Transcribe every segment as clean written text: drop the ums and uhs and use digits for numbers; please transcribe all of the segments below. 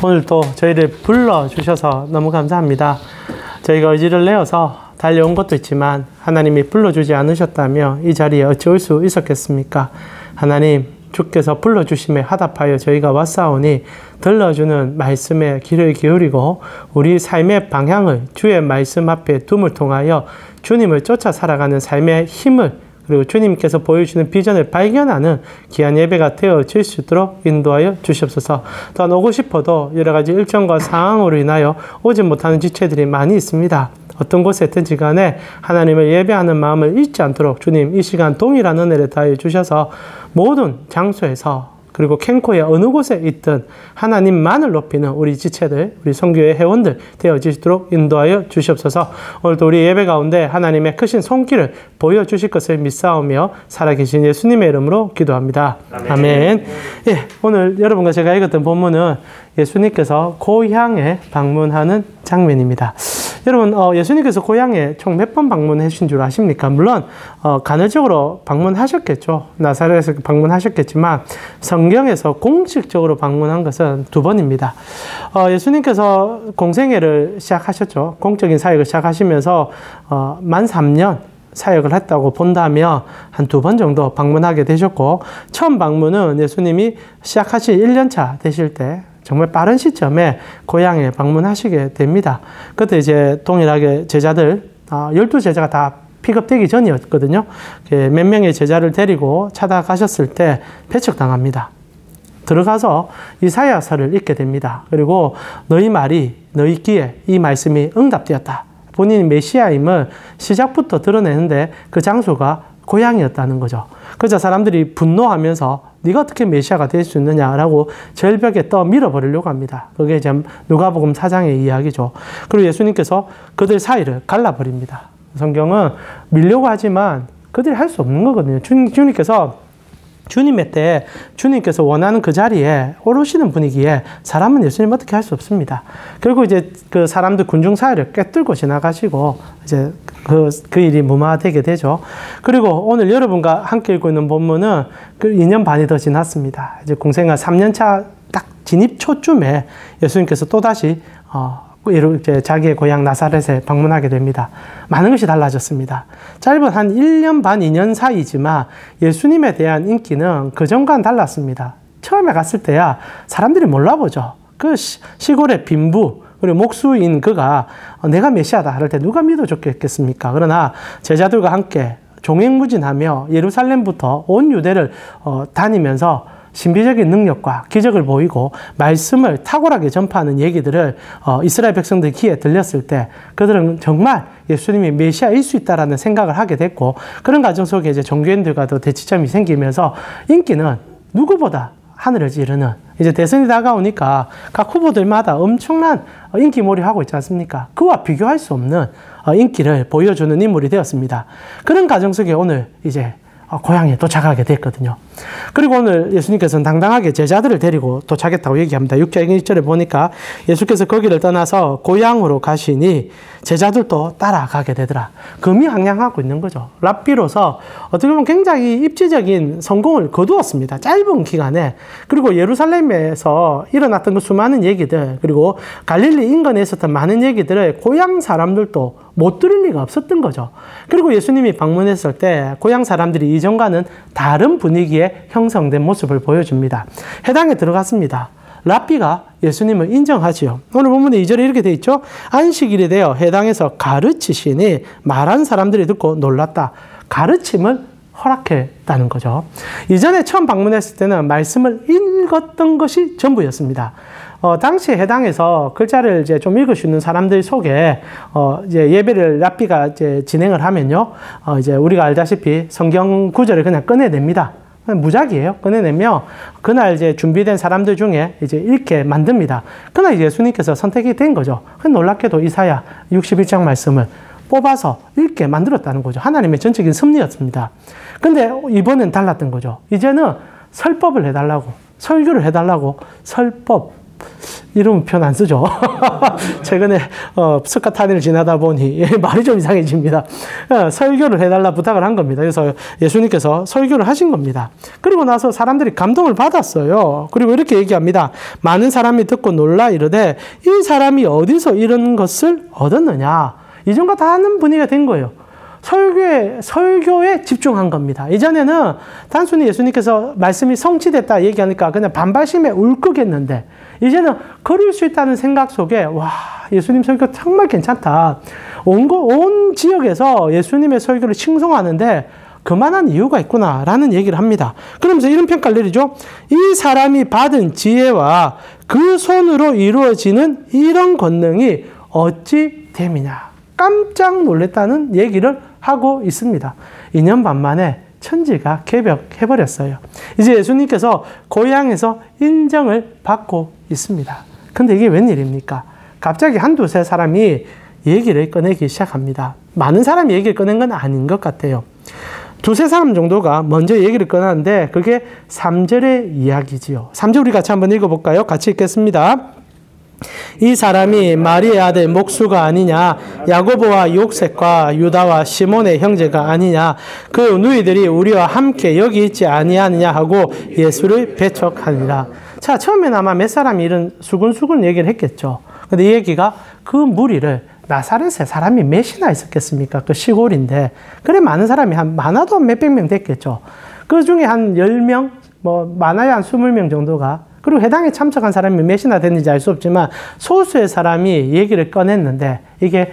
오늘 또 저희를 불러주셔서 너무 감사합니다. 저희가 의지를 내어서 달려온 것도 있지만 하나님이 불러주지 않으셨다면 이 자리에 어찌 올 수 있었겠습니까? 하나님, 주께서 불러주심에 화답하여 저희가 왔사오니 들려주는 말씀에 귀를 기울이고 우리 삶의 방향을 주의 말씀 앞에 둠을 통하여 주님을 쫓아 살아가는 삶의 힘을, 그리고 주님께서 보여주시는 비전을 발견하는 귀한 예배가 되어질 수 있도록 인도하여 주시옵소서. 또한 오고 싶어도 여러 가지 일정과 상황으로 인하여 오지 못하는 지체들이 많이 있습니다. 어떤 곳에 있든지 간에 하나님을 예배하는 마음을 잊지 않도록 주님 이 시간 동일한 은혜를 다해 주셔서 모든 장소에서, 그리고 캔코의 어느 곳에 있든 하나님만을 높이는 우리 지체들, 우리 선교회 회원들 되어지도록 인도하여 주시옵소서. 오늘도 우리 예배 가운데 하나님의 크신 손길을 보여주실 것을 믿사오며 살아계신 예수님의 이름으로 기도합니다. 아멘. 예, 오늘 여러분과 제가 읽었던 본문은 예수님께서 고향에 방문하는 장면입니다. 여러분, 예수님께서 고향에 총 몇 번 방문하신 줄 아십니까? 물론 간헐적으로 방문하셨겠죠. 나사렛에서 방문하셨겠지만 성경에서 공식적으로 방문한 것은 2번입니다. 예수님께서 공생애를 시작하셨죠. 공적인 사역을 시작하시면서 만 3년 사역을 했다고 본다면 한 2번 정도 방문하게 되셨고, 처음 방문은 예수님이 시작하실 1년차 되실 때 정말 빠른 시점에 고향에 방문하시게 됩니다. 그때 이제 동일하게 제자들, 12제자가 다 픽업되기 전이었거든요. 몇 명의 제자를 데리고 찾아가셨을 때 배척당합니다. 들어가서 이사야서를 읽게 됩니다. 그리고 너희 말이 너희 귀에 이 말씀이 응답되었다. 본인이 메시아임을 시작부터 드러내는데 그 장소가 고향이었다는 거죠. 그래서 사람들이 분노하면서 네가 어떻게 메시아가 될 수 있느냐라고 절벽에 떠 밀어버리려고 합니다. 그게 이제 누가복음 4장의 이야기죠. 그리고 예수님께서 그들 사이를 갈라버립니다. 성경은 밀려고 하지만 그들이 할 수 없는 거거든요. 주님의 때 주님께서 원하는 그 자리에 오르시는 분위기에 사람은 예수님 어떻게 할 수 없습니다. 결국 이제 그 사람들 군중 사이를 꿰뚫고 지나가시고 이제 그 일이 무마되게 되죠. 그리고 오늘 여러분과 함께 읽고 있는 본문은 그 2년 반이 더 지났습니다. 이제 공생활 3년차 딱 진입 초쯤에 예수님께서 또다시 이제 자기의 고향 나사렛에 방문하게 됩니다. 많은 것이 달라졌습니다. 짧은 한 1년 반, 2년 사이지만 예수님에 대한 인기는 그전과는 달랐습니다. 처음에 갔을 때야 사람들이 몰라보죠. 그 시골의 빈부, 그리고 목수인 그가 내가 메시아다 할 때 누가 믿어줬겠습니까? 그러나 제자들과 함께 종횡무진하며 예루살렘부터 온 유대를 다니면서 신비적인 능력과 기적을 보이고 말씀을 탁월하게 전파하는 얘기들을 이스라엘 백성들 귀에 들렸을 때 그들은 정말 예수님이 메시아일 수 있다라는 생각을 하게 됐고, 그런 과정 속에 이제 종교인들과도 대치점이 생기면서 인기는 누구보다 하늘을 찌르는, 이제 대선이 다가오니까 각 후보들마다 엄청난 인기몰이를 하고 있지 않습니까? 그와 비교할 수 없는 인기를 보여주는 인물이 되었습니다. 그런 과정 속에 오늘 이제 고향에 도착하게 됐거든요. 그리고 오늘 예수님께서는 당당하게 제자들을 데리고 도착했다고 얘기합니다. 6장 1절에 보니까 예수께서 거기를 떠나서 고향으로 가시니 제자들도 따라가게 되더라. 금이 항양하고 있는 거죠. 랍비로서 어떻게 보면 굉장히 입지적인 성공을 거두었습니다. 짧은 기간에. 그리고 예루살렘에서 일어났던 그 수많은 얘기들, 그리고 갈릴리 인근에 있었던 많은 얘기들을 고향 사람들도 못 들을 리가 없었던 거죠. 그리고 예수님이 방문했을 때 고향 사람들이 이전과는 다른 분위기에 형성된 모습을 보여줍니다. 해당에 들어갔습니다. 랍비가 예수님을 인정하지요. 오늘 본문에 2절에 이렇게 되어 있죠. 안식일이 되어 해당에서 가르치시니 말한 사람들이 듣고 놀랐다. 가르침을 허락했다는 거죠. 이전에 처음 방문했을 때는 말씀을 읽었던 것이 전부였습니다. 당시 해당에서 글자를 이제 좀 읽을 수 있는 사람들 속에, 이제 예배를 랍비가 이제 진행을 하면요. 이제 우리가 알다시피 성경 구절을 그냥 꺼내냅니다. 무작위예요. 꺼내내며 그날 이제 준비된 사람들 중에 이제 읽게 만듭니다. 그날 예수님께서 선택이 된 거죠. 놀랍게도 이사야 61장 말씀을 뽑아서 읽게 만들었다는 거죠. 하나님의 전적인 섭리였습니다. 근데 이번엔 달랐던 거죠. 이제는 설법을 해달라고, 설교를 해달라고 설법, 이름 표현 안 쓰죠. 최근에 스카타니를 지나다 보니 말이 좀 이상해집니다. 설교를 해달라 부탁을 한 겁니다. 그래서 예수님께서 설교를 하신 겁니다. 그리고 나서 사람들이 감동을 받았어요. 그리고 이렇게 얘기합니다. 많은 사람이 듣고 놀라 이르되 이 사람이 어디서 이런 것을 얻었느냐. 이전과 다른 분위기가 된 거예요. 설교에 집중한 겁니다. 이전에는 단순히 예수님께서 말씀이 성취됐다 얘기하니까 그냥 반발심에 울컥했는데, 이제는 걸을 수 있다는 생각 속에, 와, 예수님 설교 정말 괜찮다. 온 지역에서 예수님의 설교를 칭송하는데 그만한 이유가 있구나라는 얘기를 합니다. 그러면서 이런 평가를 내리죠. 이 사람이 받은 지혜와 그 손으로 이루어지는 이런 권능이 어찌 됨이냐. 깜짝 놀랐다는 얘기를 하고 있습니다. 2년 반 만에 천지가 개벽해버렸어요. 이제 예수님께서 고향에서 인정을 받고 있습니다. 근데 이게 웬일입니까? 갑자기 한두세 사람이 얘기를 꺼내기 시작합니다. 많은 사람이 얘기를 꺼낸 건 아닌 것 같아요. 두세 사람 정도가 먼저 얘기를 꺼냈는데 그게 3절의 이야기지요. 3절 우리 같이 한번 읽어볼까요? 같이 읽겠습니다. 이 사람이 마리의 아들 목수가 아니냐, 야고보와 요셉과 유다와 시몬의 형제가 아니냐, 그 누이들이 우리와 함께 여기 있지 아니하느냐 하고 예수를 배척하니라. 자, 처음에는 아마 몇 사람이 이런 수근수근 얘기를 했겠죠. 근데 이 얘기가 그 무리를, 나사렛에 사람이 몇이나 있었겠습니까? 그 시골인데, 그래 많은 사람이 많아도 한 몇백 명 됐겠죠. 그 중에 한 10명, 많아야 한 20명 정도가, 그리고 해당에 참석한 사람이 몇이나 됐는지 알 수 없지만 소수의 사람이 얘기를 꺼냈는데 이게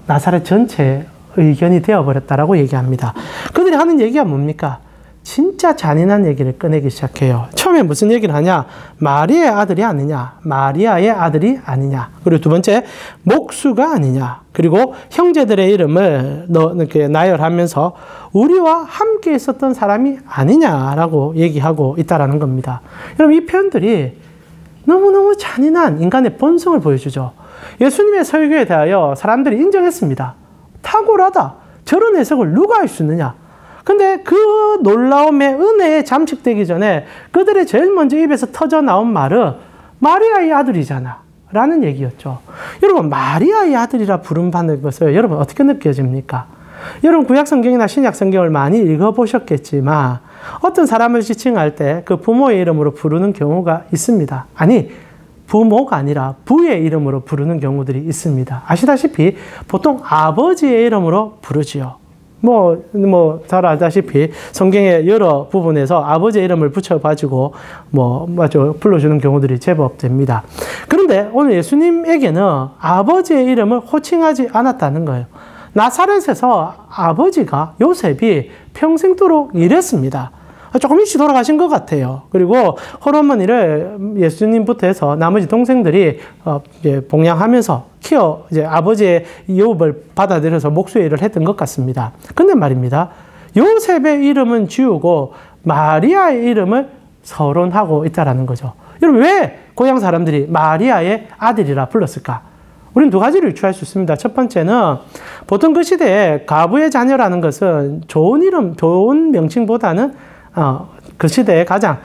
나사렛 전체의 의견이 되어버렸다라고 얘기합니다. 그들이 하는 얘기가 뭡니까? 진짜 잔인한 얘기를 꺼내기 시작해요. 처음에 무슨 얘기를 하냐? 마리아의 아들이 아니냐? 마리아의 아들이 아니냐? 그리고 두 번째, 목수가 아니냐? 그리고 형제들의 이름을 이렇게 나열하면서 우리와 함께 있었던 사람이 아니냐라고 얘기하고 있다라는 겁니다. 여러분, 이 표현들이 너무너무 잔인한 인간의 본성을 보여주죠. 예수님의 설교에 대하여 사람들이 인정했습니다. 탁월하다. 저런 해석을 누가 할 수 있느냐? 근데 그 놀라움의 은혜에 잠식되기 전에 그들의 제일 먼저 입에서 터져 나온 말은 마리아의 아들이잖아 라는 얘기였죠. 여러분, 마리아의 아들이라 부름받는 것을 여러분 어떻게 느껴집니까? 여러분, 구약성경이나 신약성경을 많이 읽어보셨겠지만 어떤 사람을 지칭할 때 그 부모의 이름으로 부르는 경우가 있습니다. 아니, 부모가 아니라 부의 이름으로 부르는 경우들이 있습니다. 아시다시피 보통 아버지의 이름으로 부르지요. 잘 알다시피 성경의 여러 부분에서 아버지의 이름을 붙여가지고 불러주는 경우들이 제법 됩니다. 그런데 오늘 예수님에게는 아버지의 이름을 호칭하지 않았다는 거예요. 나사렛에서 아버지가 요셉이 평생도록 일했습니다. 조금 일찍 돌아가신 것 같아요. 그리고 홀어머니를 예수님부터 해서 나머지 동생들이 봉양하면서 이제 아버지의 유업을 받아들여서 목수의 일을 했던 것 같습니다. 근데 말입니다. 요셉의 이름은 지우고 마리아의 이름을 서론하고 있다라는 거죠. 여러분, 왜 고향 사람들이 마리아의 아들이라 불렀을까? 우리는 두 가지를 유추할 수 있습니다. 첫 번째는 보통 그 시대에 가부의 자녀라는 것은 좋은 이름, 좋은 명칭보다는 그 시대에 가장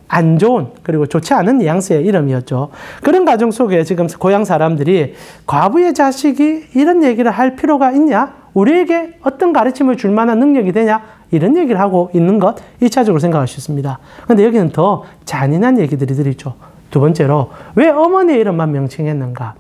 안 좋은, 그리고 좋지 않은 뉘앙스의 이름이었죠. 그런 가정 속에 지금 고향 사람들이 과부의 자식이 이런 얘기를 할 필요가 있냐? 우리에게 어떤 가르침을 줄 만한 능력이 되냐? 이런 얘기를 하고 있는 것 1차적으로 생각할 수 있습니다. 그런데 여기는 더 잔인한 얘기들이 들있죠. 두 번째로, 왜 어머니의 이름만 명칭했는가?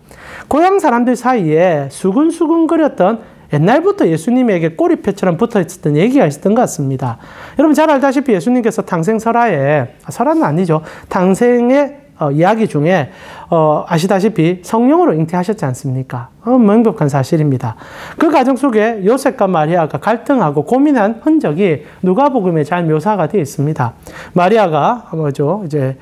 고향 사람들 사이에 수근수근거렸던 옛날부터 예수님에게 꼬리표처럼 붙어있었던 얘기가 있었던 것 같습니다. 여러분 잘 알다시피 예수님께서 탕생 설화는 아니죠. 탕생의 이야기 중에 아시다시피 성령으로 잉태하셨지 않습니까? 명백한 사실입니다. 그 과정 속에 요셉과 마리아가 갈등하고 고민한 흔적이 누가복음에 잘 묘사가 되어 있습니다. 마리아가 이제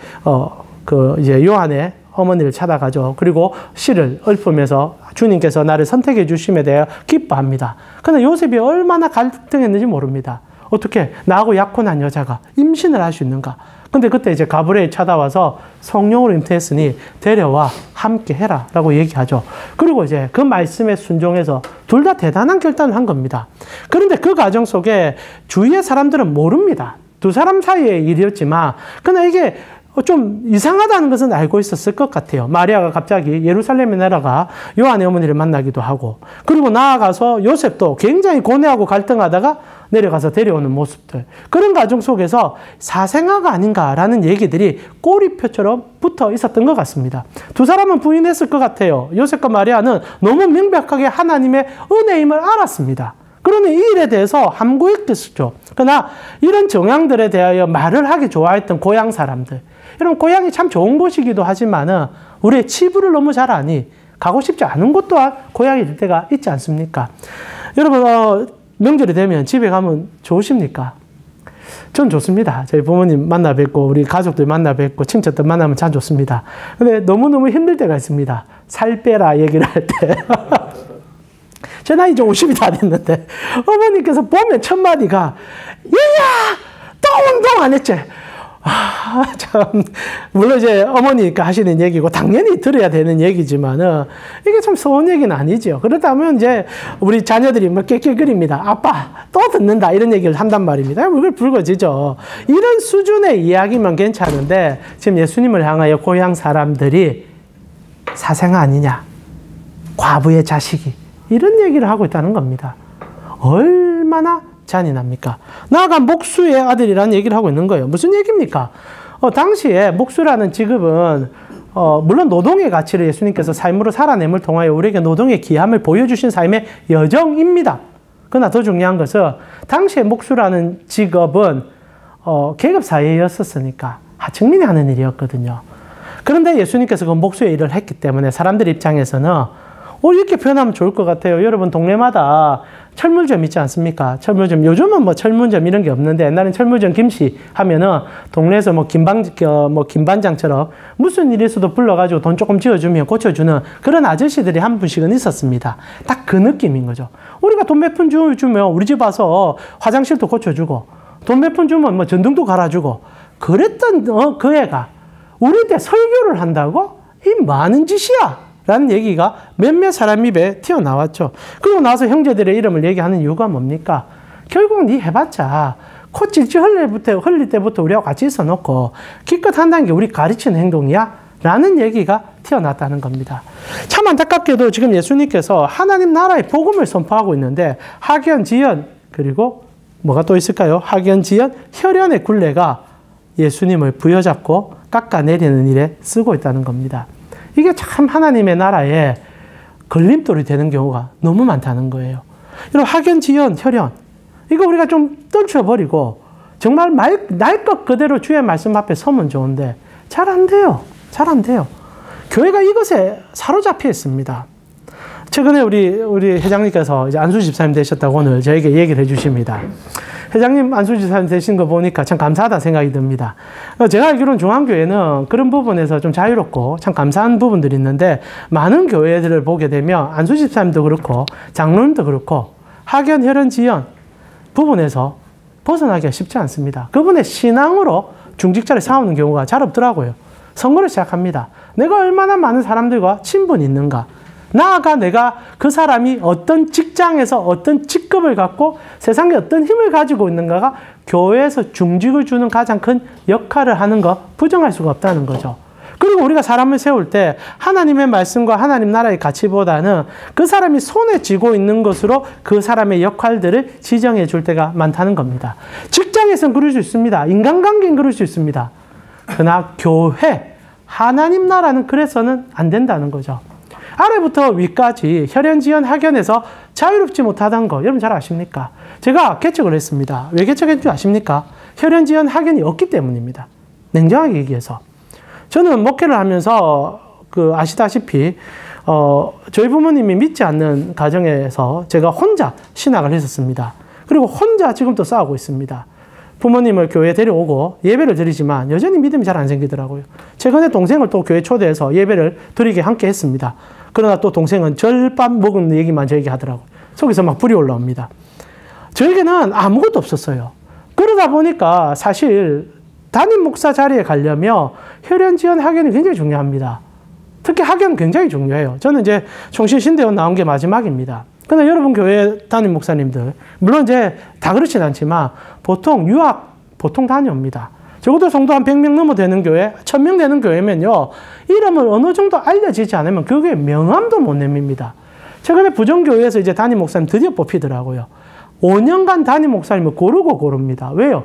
요한의 어머니를 찾아가죠. 그리고 씨를 읊으면서 주님께서 나를 선택해 주심에 대해 기뻐합니다. 그런데 요셉이 얼마나 갈등했는지 모릅니다. 어떻게 나하고 약혼한 여자가 임신을 할 수 있는가? 근데 그때 이제 가브리엘이 찾아와서 성령으로 잉태했으니 데려와 함께 해라 라고 얘기하죠. 그리고 이제 그 말씀에 순종해서 둘 다 대단한 결단을 한 겁니다. 그런데 그 과정 속에 주위의 사람들은 모릅니다. 두 사람 사이의 일이었지만, 그러나 이게 좀 이상하다는 것은 알고 있었을 것 같아요. 마리아가 갑자기 예루살렘에 내려가 요한의 어머니를 만나기도 하고, 그리고 나아가서 요셉도 굉장히 고뇌하고 갈등하다가 내려가서 데려오는 모습들, 그런 과정 속에서 사생아가 아닌가라는 얘기들이 꼬리표처럼 붙어 있었던 것 같습니다. 두 사람은 부인했을 것 같아요. 요셉과 마리아는 너무 명백하게 하나님의 은혜임을 알았습니다. 그러면 이 일에 대해서 함구했겠죠. 그러나 이런 정황들에 대하여 말을 하기 좋아했던 고향 사람들, 이런 고향이 참 좋은 곳이기도 하지만은 우리의 치부를 너무 잘 아니 가고 싶지 않은 곳 또한 고향이 될 때가 있지 않습니까? 여러분, 명절이 되면 집에 가면 좋으십니까? 전 좋습니다. 저희 부모님 만나 뵙고 우리 가족들 만나 뵙고 친척들 만나면 참 좋습니다. 근데 너무너무 힘들 때가 있습니다. 살 빼라 얘기를 할 때. 제 나이 이제 50이 다 됐는데 어머니께서 보면 첫 마디가 얘야 또 운동 안 했지? 참, 물론 이제 어머니가 하시는 얘기고 당연히 들어야 되는 얘기지만은 이게 참 좋은 얘기는 아니죠. 그렇다면 이제 우리 자녀들이 뭐 깨깨거립니다. 아빠 또 듣는다 이런 얘기를 한단 말입니다. 이걸 불거지죠. 이런 수준의 이야기면 괜찮은데 지금 예수님을 향하여 고향 사람들이 사생아 아니냐, 과부의 자식이, 이런 얘기를 하고 있다는 겁니다. 얼마나 잔인합니까? 나아가 목수의 아들이라는 얘기를 하고 있는 거예요. 무슨 얘기입니까? 당시에 목수라는 직업은 물론 노동의 가치를 예수님께서 삶으로 살아냄을 통하여 우리에게 노동의 귀함을 보여주신 삶의 여정입니다. 그러나 더 중요한 것은 당시에 목수라는 직업은 계급사회였었으니까 하층민이 하는 일이었거든요. 그런데 예수님께서 그 목수의 일을 했기 때문에 사람들 입장에서는 이렇게 표현하면 좋을 것 같아요. 여러분 동네마다 철물점 있지 않습니까? 철물점. 요즘은 뭐 철물점 이런 게 없는데 옛날엔 철물점 김씨 하면은 동네에서 뭐 김반장처럼 무슨 일이 있어도 불러가지고 돈 조금 지어주면 고쳐주는 그런 아저씨들이 한 분씩은 있었습니다. 딱 그 느낌인 거죠. 우리가 돈 몇 푼 주면 우리 집 와서 화장실도 고쳐주고 돈 몇 푼 주면 뭐 전등도 갈아주고 그랬던 그 애가 우리한테 설교를 한다고? 이 많은 짓이야! 라는 얘기가 몇몇 사람 입에 튀어나왔죠. 그리고 나서 형제들의 이름을 얘기하는 이유가 뭡니까? 결국은 네 해봤자 코 찔찔 흘릴 때부터 우리하고 같이 있어놓고 기껏 한다는 게 우리 가르치는 행동이야? 라는 얘기가 튀어났다는 겁니다. 참 안타깝게도 지금 예수님께서 하나님 나라의 복음을 선포하고 있는데 학연, 지연, 그리고 뭐가 또 있을까요? 학연, 지연, 혈연의 굴레가 예수님을 부여잡고 깎아내리는 일에 쓰고 있다는 겁니다. 이게 참 하나님의 나라에 걸림돌이 되는 경우가 너무 많다는 거예요. 이런 학연, 지연, 혈연, 이거 우리가 좀 떨쳐버리고 정말 날 것 그대로 주의 말씀 앞에 서면 좋은데 잘 안 돼요. 잘 안 돼요. 교회가 이것에 사로잡혀 있습니다. 최근에 우리 회장님께서 이제 안수 집사님 되셨다고 오늘 저에게 얘기를 해주십니다. 회장님 안수 집사님 되신 거 보니까 참 감사하다 생각이 듭니다. 제가 알기로는 중앙교회는 그런 부분에서 좀 자유롭고 참 감사한 부분들이 있는데 많은 교회들을 보게 되면 안수 집사님도 그렇고 장로님도 그렇고 학연, 혈연, 지연 부분에서 벗어나기가 쉽지 않습니다. 그분의 신앙으로 중직자를 세우는 경우가 잘 없더라고요. 선거를 시작합니다. 내가 얼마나 많은 사람들과 친분이 있는가. 나아가 내가 그 사람이 어떤 직장에서 어떤 직급을 갖고 세상에 어떤 힘을 가지고 있는가가 교회에서 중직을 주는 가장 큰 역할을 하는 거 부정할 수가 없다는 거죠. 그리고 우리가 사람을 세울 때 하나님의 말씀과 하나님 나라의 가치보다는 그 사람이 손에 쥐고 있는 것으로 그 사람의 역할들을 지정해 줄 때가 많다는 겁니다. 직장에서는 그럴 수 있습니다. 인간관계는 그럴 수 있습니다. 그러나 교회, 하나님 나라는 그래서는 안 된다는 거죠. 아래부터 위까지 혈연, 지연, 학연에서 자유롭지 못하다는 거 여러분 잘 아십니까? 제가 개척을 했습니다. 왜 개척했는지 아십니까? 혈연, 지연, 학연이 없기 때문입니다. 냉정하게 얘기해서. 저는 목회를 하면서 아시다시피 저희 부모님이 믿지 않는 가정에서 제가 혼자 신학을 했었습니다. 그리고 혼자 지금도 싸우고 있습니다. 부모님을 교회에 데려오고 예배를 드리지만 여전히 믿음이 잘 안 생기더라고요. 최근에 동생을 또 교회 초대해서 예배를 드리게 함께 했습니다. 그러나 또 동생은 절밥 먹은 얘기만 저에게 하더라고요. 속에서 막 불이 올라옵니다. 저에게는 아무것도 없었어요. 그러다 보니까 사실 담임 목사 자리에 가려면 혈연, 지연, 학연이 굉장히 중요합니다. 특히 학연 굉장히 중요해요. 저는 이제 총신신대원 나온 게 마지막입니다. 그러나 여러분 교회 담임 목사님들, 물론 이제 다 그렇진 않지만 보통 유학 보통 다녀옵니다. 적어도 성도 한 100명 넘어 되는 교회, 1000명 되는 교회면요, 이름을 어느 정도 알려지지 않으면 그 교회 명함도 못 내밉니다. 최근에 부정교회에서 이제 담임 목사님 드디어 뽑히더라고요. 5년간 담임 목사님을 고릅니다. 왜요?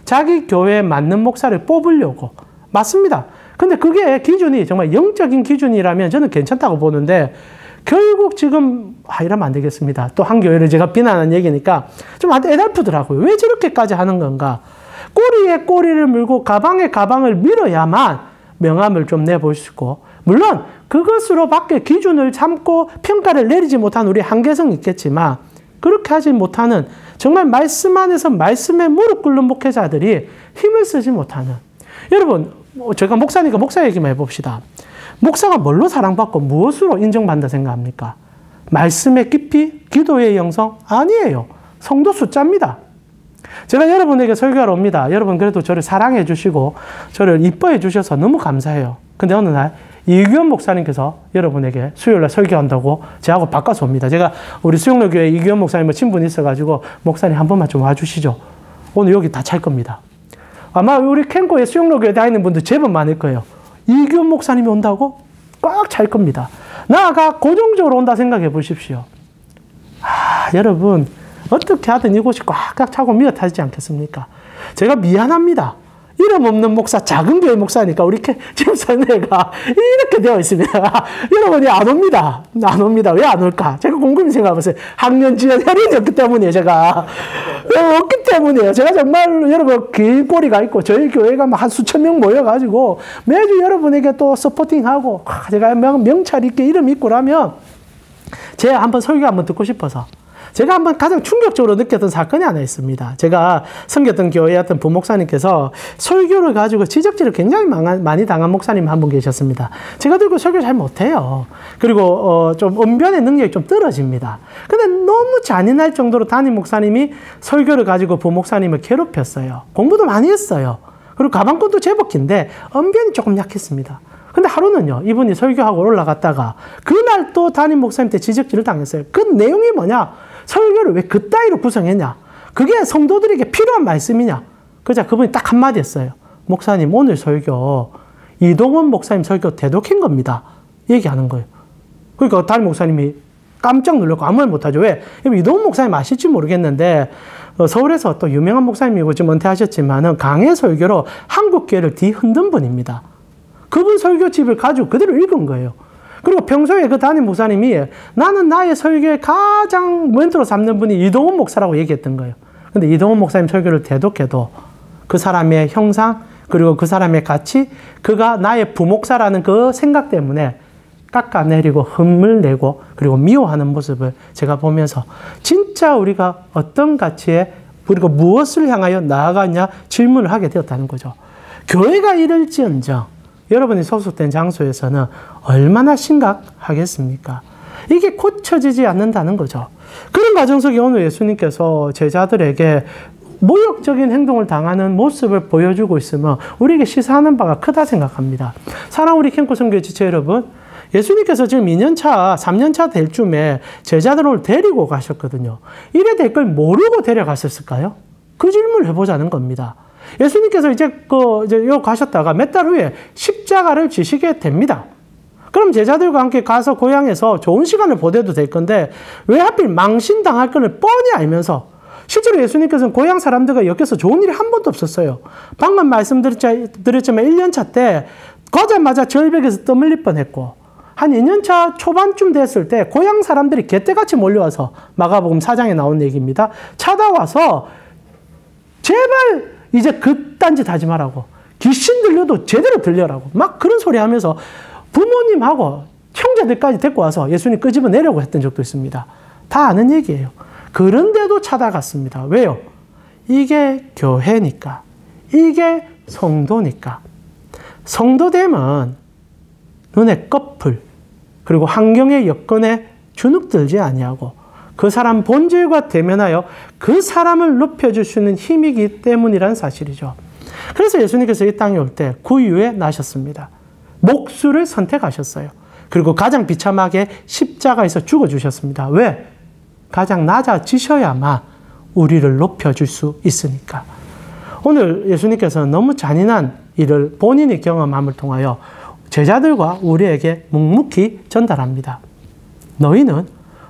자기 교회에 맞는 목사를 뽑으려고. 맞습니다. 근데 그게 기준이 정말 영적인 기준이라면 저는 괜찮다고 보는데, 결국 지금, 이러면 안 되겠습니다. 또 한 교회를 제가 비난한 얘기니까 좀 애달프더라고요. 왜 저렇게까지 하는 건가? 꼬리에 꼬리를 물고 가방에 가방을 밀어야만 명함을 좀 내볼 수 있고, 물론 그것으로 밖에 기준을 삼고 평가를 내리지 못한 우리 한계성이 있겠지만, 그렇게 하지 못하는 정말 말씀 안에서 말씀에 무릎 꿇는 목회자들이 힘을 쓰지 못하는, 여러분, 제가 목사니까 목사 얘기만 해봅시다. 목사가 뭘로 사랑받고 무엇으로 인정받는다 생각합니까? 말씀의 깊이, 기도의 영성? 아니에요. 성도 숫자입니다. 제가 여러분에게 설교하러 옵니다. 여러분 그래도 저를 사랑해 주시고 저를 이뻐해 주셔서 너무 감사해요. 근데 어느 날 이규현 목사님께서 여러분에게 수요일날 설교한다고 저하고 바꿔서 옵니다. 제가 우리 수영로교회 이규현 목사님과 친분이 있어가지고, 목사님 한 번만 좀 와주시죠. 오늘 여기 다 찰 겁니다. 아마 우리 캠코에 수영로교회 다니는 분들 제법 많을 거예요. 이규현 목사님이 온다고? 꽉 찰 겁니다. 나아가 고정적으로 온다 생각해 보십시오. 여러분, 어떻게 하든 이곳이 꽉꽉 차고 미어타지 않겠습니까? 제가 미안합니다. 이름 없는 목사, 작은 교회 목사니까 우리 지금 선례가 이렇게 되어 있습니다. 여러분이 안 옵니다. 안 옵니다. 왜 안 올까? 제가 곰곰이 생각해봤어요. 학년 지연 혈연이 없기 때문이에요, 제가. 없기 때문이에요. 제가 정말 여러분 긴 꼬리가 있고, 저희 교회가 한 수천 명 모여가지고 매주 여러분에게 또 서포팅하고, 제가 명찰 있게 이름 있고 라면, 제가 한번 설교 한번 듣고 싶어서. 제가 한번 가장 충격적으로 느꼈던 사건이 하나 있습니다. 제가 섬겼던 교회였던 부목사님께서 설교를 가지고 지적질을 굉장히 많이 당한 목사님 한 분 계셨습니다. 제가 들고 설교 잘 못해요. 그리고 좀 언변의 능력이 좀 떨어집니다. 근데 너무 잔인할 정도로 담임 목사님이 설교를 가지고 부목사님을 괴롭혔어요. 공부도 많이 했어요. 그리고 가방끈도 제법 긴데 언변이 조금 약했습니다. 근데 하루는요, 이분이 설교하고 올라갔다가 그날 또 담임 목사님한테 지적질을 당했어요. 그 내용이 뭐냐? 설교를 왜 그따위로 구성했냐? 그게 성도들에게 필요한 말씀이냐? 그자 그분이 딱 한마디 했어요. 목사님, 오늘 설교 이동원 목사님 설교 대독한 겁니다. 얘기하는 거예요. 그러니까 담임 목사님이 깜짝 놀랐고 아무 말 못하죠. 왜? 이동원 목사님 아실지 모르겠는데 서울에서 또 유명한 목사님이고 지금 은퇴하셨지만은 강해 설교로 한국교회를 뒤흔든 분입니다. 그분 설교집을 가지고 그대로 읽은 거예요. 그리고 평소에 그 담임 목사님이 나는 나의 설교에 가장 멘토로 삼는 분이 이동원 목사라고 얘기했던 거예요. 근데 이동원 목사님 설교를 대독해도 그 사람의 형상, 그리고 그 사람의 가치, 그가 나의 부목사라는 그 생각 때문에 깎아내리고 흠을 내고 그리고 미워하는 모습을 제가 보면서 진짜 우리가 어떤 가치에 우리가 무엇을 향하여 나아가냐 질문을 하게 되었다는 거죠. 교회가 이럴지언정 여러분이 소속된 장소에서는 얼마나 심각하겠습니까? 이게 고쳐지지 않는다는 거죠. 그런 과정 속에 오늘 예수님께서 제자들에게 모욕적인 행동을 당하는 모습을 보여주고 있으면 우리에게 시사하는 바가 크다 생각합니다. 사랑 우리 캠코 선교회 지체 여러분, 예수님께서 지금 2년차, 3년차 될 쯤에 제자들을 데리고 가셨거든요. 이래 될 걸 모르고 데려갔었을까요? 그 질문을 해보자는 겁니다. 예수님께서 이제 요 가셨다가 몇 달 후에 십자가를 지시게 됩니다. 그럼 제자들과 함께 가서 고향에서 좋은 시간을 보내도 될 건데 왜 하필 망신당할 걸 뻔히 알면서 실제로 예수님께서는 고향 사람들과 엮여서 좋은 일이 한 번도 없었어요. 방금 말씀드렸지만 1년차 때 가자마자 절벽에서 떠밀릴 뻔했고 한 2년차 초반쯤 됐을 때 고향 사람들이 개떼같이 몰려와서 마가복음 4장에 나온 얘기입니다. 찾아와서 제발 이제 그딴 짓 하지 말라고. 귀신 들려도 제대로 들려라고. 막 그런 소리 하면서 부모님하고 형제들까지 데리고 와서 예수님 끄집어내려고 했던 적도 있습니다. 다 아는 얘기예요. 그런데도 찾아갔습니다. 왜요? 이게 교회니까. 이게 성도니까. 성도됨은 눈에 꺼풀 그리고 환경의 여건에 주눅들지 아니하고 그 사람 본질과 대면하여 그 사람을 높여줄 수 있는 힘이기 때문이라는 사실이죠. 그래서 예수님께서 이 땅에 올 때 구유에 나셨습니다. 목수를 선택하셨어요. 그리고 가장 비참하게 십자가에서 죽어주셨습니다. 왜? 가장 낮아지셔야만 우리를 높여줄 수 있으니까. 오늘 예수님께서는 너무 잔인한 일을 본인이 경험함을 통하여 제자들과 우리에게 묵묵히 전달합니다. 너희는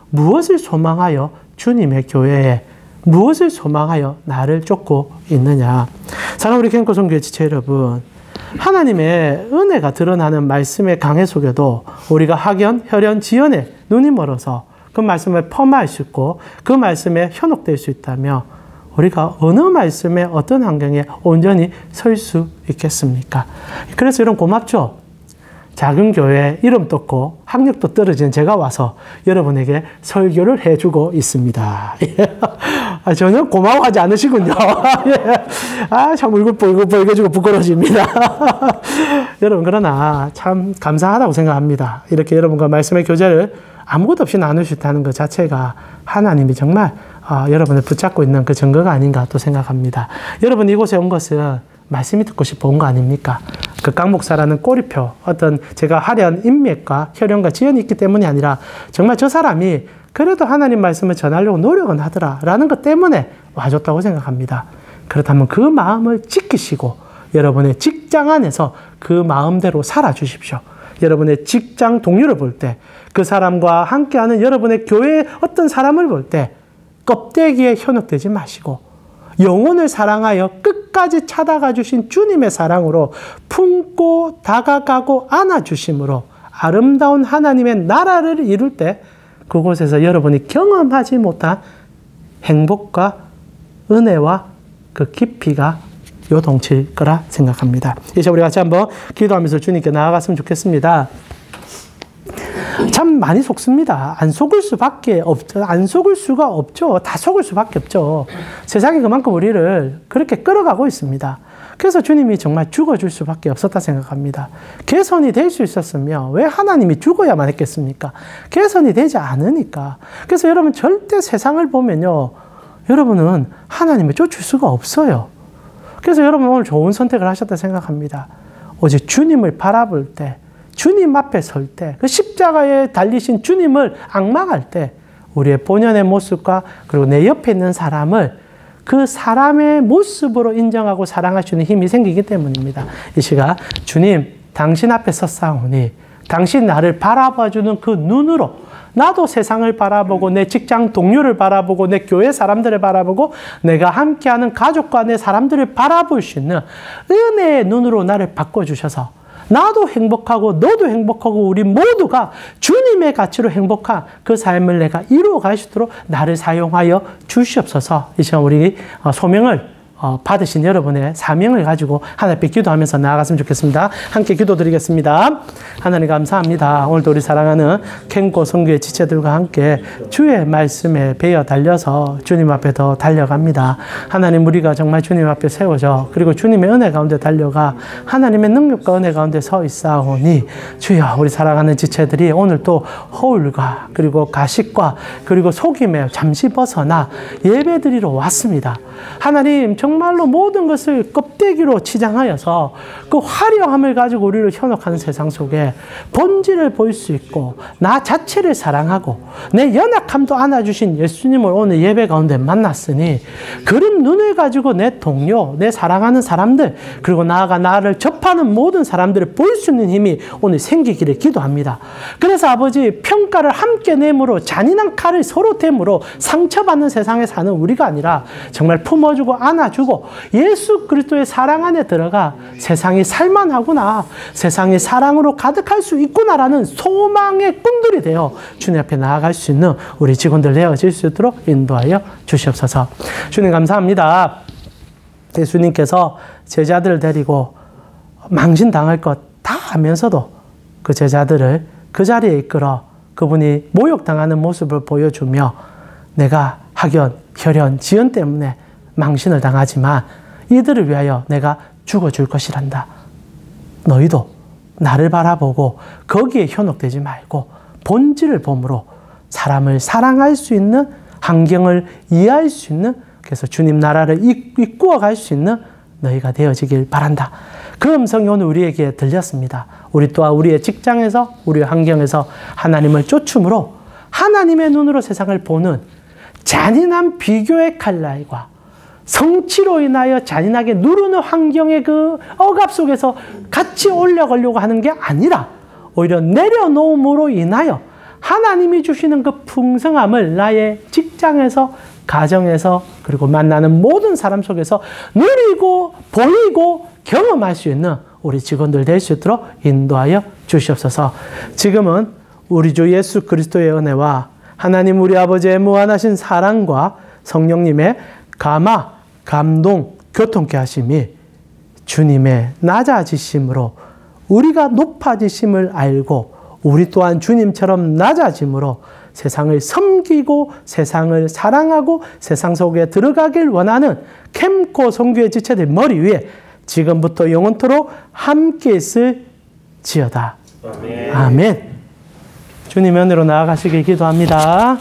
무엇을 소망하여 주님의 교회에 무엇을 소망하여 나를 쫓고 있느냐. 사랑하는 우리 캠코 성교회 지체 여러분, 하나님의 은혜가 드러나는 말씀의 강해 속에도 우리가 학연, 혈연, 지연에 눈이 멀어서 그 말씀을 폄하할 수 있고 그 말씀에 현혹될 수 있다며 우리가 어느 말씀에 어떤 환경에 온전히 설 수 있겠습니까? 그래서 여러분 고맙죠? 작은 교회 이름 떴고 학력도 떨어진 제가 와서 여러분에게 설교를 해주고 있습니다. 전혀 고마워하지 않으시군요. 참 얼굴 빨개지고 부끄러워집니다. 여러분 그러나 참 감사하다고 생각합니다. 이렇게 여러분과 말씀의 교제를 아무것도 없이 나눌 수 있다는 것 자체가 하나님이 정말 여러분을 붙잡고 있는 그 증거가 아닌가 또 생각합니다. 여러분 이곳에 온 것은 말씀이 듣고 싶어 온 거 아닙니까? 그 깡목사라는 꼬리표, 어떤 제가 하려는 인맥과 혈연과 지연이 있기 때문이 아니라 정말 저 사람이 그래도 하나님 말씀을 전하려고 노력은 하더라라는 것 때문에 와줬다고 생각합니다. 그렇다면 그 마음을 지키시고 여러분의 직장 안에서 그 마음대로 살아주십시오. 여러분의 직장 동료를 볼 때, 그 사람과 함께하는 여러분의 교회의 어떤 사람을 볼 때 껍데기에 현혹되지 마시고 영혼을 사랑하여 끝까지 찾아가 주신 주님의 사랑으로 품고 다가가고 안아주심으로 아름다운 하나님의 나라를 이룰 때 그곳에서 여러분이 경험하지 못한 행복과 은혜와 그 깊이가 요동칠 거라 생각합니다. 이제 우리 같이 한번 기도하면서 주님께 나아갔으면 좋겠습니다. 참 많이 속습니다. 안 속을 수밖에 없죠. 안 속을 수가 없죠. 다 속을 수밖에 없죠. 세상이 그만큼 우리를 그렇게 끌어가고 있습니다. 그래서 주님이 정말 죽어줄 수밖에 없었다 생각합니다. 개선이 될 수 있었으면 왜 하나님이 죽어야만 했겠습니까? 개선이 되지 않으니까. 그래서 여러분 절대 세상을 보면요, 여러분은 하나님을 쫓을 수가 없어요. 그래서 여러분 오늘 좋은 선택을 하셨다 생각합니다. 오직 주님을 바라볼 때, 주님 앞에 설 때, 그 십자가에 달리신 주님을 앙망할 때 우리의 본연의 모습과 그리고 내 옆에 있는 사람을 그 사람의 모습으로 인정하고 사랑할 수 있는 힘이 생기기 때문입니다. 이 시간 주님 당신 앞에 섰사오니 당신 나를 바라봐주는 그 눈으로 나도 세상을 바라보고 내 직장 동료를 바라보고 내 교회 사람들을 바라보고 내가 함께하는 가족과 내 사람들을 바라볼 수 있는 은혜의 눈으로 나를 바꿔주셔서 나도 행복하고 너도 행복하고 우리 모두가 주님의 가치로 행복한 그 삶을 내가 이루어갈 수 있도록 나를 사용하여 주시옵소서. 이 시간 우리 소명을 받으신 여러분의 사명을 가지고 하나님 앞에 기도하면서 나아갔으면 좋겠습니다. 함께 기도드리겠습니다. 하나님 감사합니다. 오늘도 우리 사랑하는 캠코 성교의 지체들과 함께 주의 말씀에 배어 달려서 주님 앞에 더 달려갑니다. 하나님 우리가 정말 주님 앞에 세워져 그리고 주님의 은혜 가운데 달려가 하나님의 능력과 은혜 가운데 서 있사오니 주여 우리 사랑하는 지체들이 오늘 또 허울과 그리고 가식과 그리고 속임에 잠시 벗어나 예배드리러 왔습니다. 하나님 정말로 모든 것을 껍데기로 치장하여서 그 화려함을 가지고 우리를 현혹하는 세상 속에 본질을 볼 수 있고 나 자체를 사랑하고 내 연약함도 안아주신 예수님을 오늘 예배 가운데 만났으니 그런 눈을 가지고 내 동료, 내 사랑하는 사람들 그리고 나아가 나를 접하는 모든 사람들을 볼 수 있는 힘이 오늘 생기기를 기도합니다. 그래서 아버지 평가를 함께 내므로 잔인한 칼을 서로 댐으로 상처받는 세상에 사는 우리가 아니라 정말 품어주고 안아주고 예수 그리스도의 사랑 안에 들어가 세상이 살만하구나, 세상이 사랑으로 가득할 수 있구나라는 소망의 꿈들이 되어 주님 앞에 나아갈 수 있는 우리 직원들 되어질 수 있도록 인도하여 주시옵소서. 주님 감사합니다. 예수님께서 제자들을 데리고 망신당할 것 다 하면서도 그 제자들을 그 자리에 이끌어 그분이 모욕당하는 모습을 보여주며 내가 학연, 혈연, 지연 때문에 망신을 당하지만 이들을 위하여 내가 죽어줄 것이란다. 너희도 나를 바라보고 거기에 현혹되지 말고 본질을 보므로 사람을 사랑할 수 있는 환경을 이해할 수 있는 그래서 주님 나라를 이끌어 갈 수 있는 너희가 되어지길 바란다. 그 음성이 오늘 우리에게 들렸습니다. 우리 또한 우리의 직장에서 우리의 환경에서 하나님을 쫓음으로 하나님의 눈으로 세상을 보는 잔인한 비교의 칼날과 성취로 인하여 잔인하게 누르는 환경의 그 억압 속에서 같이 올라가려고 하는 게 아니라 오히려 내려놓음으로 인하여 하나님이 주시는 그 풍성함을 나의 직장에서, 가정에서, 그리고 만나는 모든 사람 속에서 누리고 보이고 경험할 수 있는 우리 직원들 될 수 있도록 인도하여 주시옵소서. 지금은 우리 주 예수 그리스도의 은혜와 하나님 우리 아버지의 무한하신 사랑과 성령님의 감화, 감동, 교통케 하심이 주님의 낮아지심으로 우리가 높아지심을 알고 우리 또한 주님처럼 낮아짐으로 세상을 섬기고 세상을 사랑하고 세상 속에 들어가길 원하는 캠코 선교의 지체들 머리 위에 지금부터 영원토록 함께 있을지어다. 아멘. 주님의 은혜로 나아가시길 기도합니다.